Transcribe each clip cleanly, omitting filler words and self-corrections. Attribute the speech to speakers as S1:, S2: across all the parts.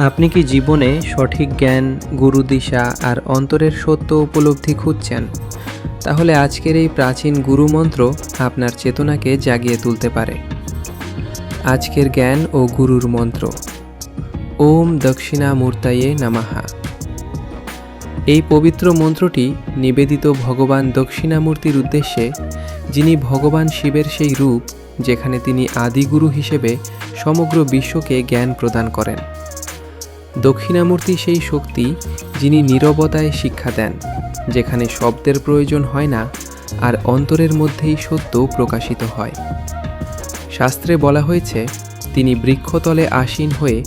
S1: আপনি কি জীবনে সঠিক জ্ঞান, গুরু দিশা আর অন্তরের সত্য উপলব্ধি খুঁজছেন? তাহলে আজকের এই প্রাচীন গুরু মন্ত্র আপনার চেতনাকে জাগিয়ে তুলতে পারে। আজকের জ্ঞান ও গুরুর মন্ত্র। ওম দক্ষিণামূর্তায়ে নমঃ। এই পবিত্র মন্ত্রটি নিবেদিত ভগবান দক্ষিণামূর্তির উদ্দেশ্যে, যিনি ভগবান শিবের সেই রূপ যেখানে তিনি আদিগুরু হিসেবে সমগ্র বিশ্বকে জ্ঞান প্রদান করেন। দক্ষিণামূর্তি সেই শক্তি যিনি নীরবতায় শিক্ষা দেন, যেখানে শব্দের প্রয়োজন হয় না আর অন্তরের মধ্যেই সত্য প্রকাশিত হয়। শাস্ত্রে বলা হয়েছে, তিনি বৃক্ষতলে আসীন হয়ে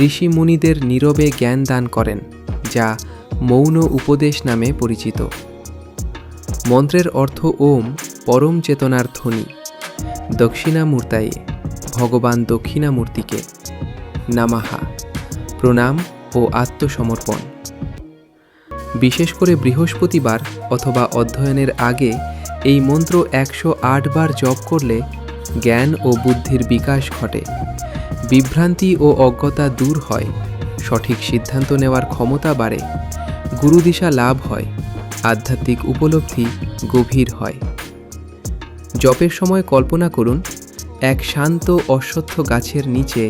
S1: ঋষি মুনিদের নীরবে জ্ঞান দান করেন, যা মৌন উপদেশ নামে পরিচিত। মন্ত্রের অর্থ ওম, পরম চেতনার ধ্বনি। দক্ষিণামূর্তায়ে, ভগবান দক্ষিণামূর্তিকে। নামাহা, প্রণাম ও আত্মসমর্পণ। বিশেষ করে বৃহস্পতিবার অথবা অধ্যয়নের আগে এই মন্ত্র 108 বার জপ করলে জ্ঞান ও বুদ্ধির বিকাশ ঘটে, বিভ্রান্তি ও অজ্ঞতা দূর হয়, সঠিক সিদ্ধান্ত নেওয়ার ক্ষমতা বাড়ে, গুরুদিশা লাভ হয়, আধ্যাত্মিক উপলব্ধি গভীর হয়। জপের সময় কল্পনা করুন, এক শান্ত অশ্বত্থ গাছের নিচে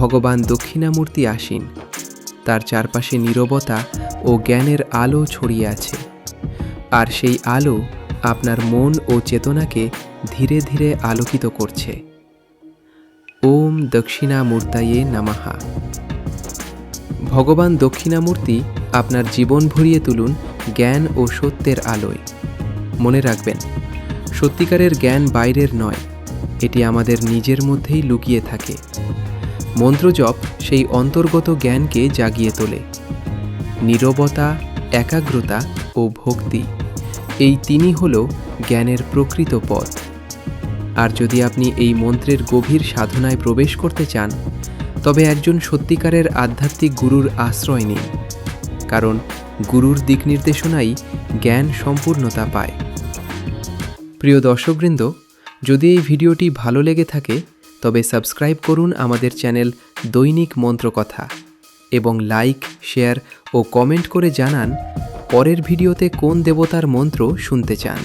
S1: ভগবান দক্ষিণামূর্তি আসীন। তার চারপাশে নীরবতা ও জ্ঞানের আলো ছড়িয়ে আছে, আর সেই আলো আপনার মন ও চেতনাকে ধীরে ধীরে আলোকিত করছে। ওম দক্ষিণামূর্তায়ে নমঃ। ভগবান দক্ষিণামূর্তি আপনার জীবন ভরিয়ে তুলুন জ্ঞান ও সত্যের আলোয়। মনে রাখবেন, সত্যিকারের জ্ঞান বাইরের নয়, এটি আমাদের নিজের মধ্যেই লুকিয়ে থাকে। মন্ত্রজপ সেই অন্তর্গত জ্ঞানকে জাগিয়ে তোলে। নীরবতা, একাগ্রতা ও ভক্তি, এই তিনই হল জ্ঞানের প্রকৃত পথ। আর যদি আপনি এই মন্ত্রের গভীর সাধনায় প্রবেশ করতে চান, তবে একজন সত্যিকারের আধ্যাত্মিক গুরুর আশ্রয় নিন, কারণ গুরুর দিক নির্দেশনাই জ্ঞান সম্পূর্ণতা পায়। প্রিয় দর্শকবৃন্দ, যদি এই ভিডিওটি ভালো লেগে থাকে তবে সাবস্ক্রাইব করুন আমাদের চ্যানেল দৈনিক মন্ত্রকথা এবং লাইক, শেয়ার ও কমেন্ট করে জানান পরের ভিডিওতে কোন দেবতার মন্ত্র শুনতে চান।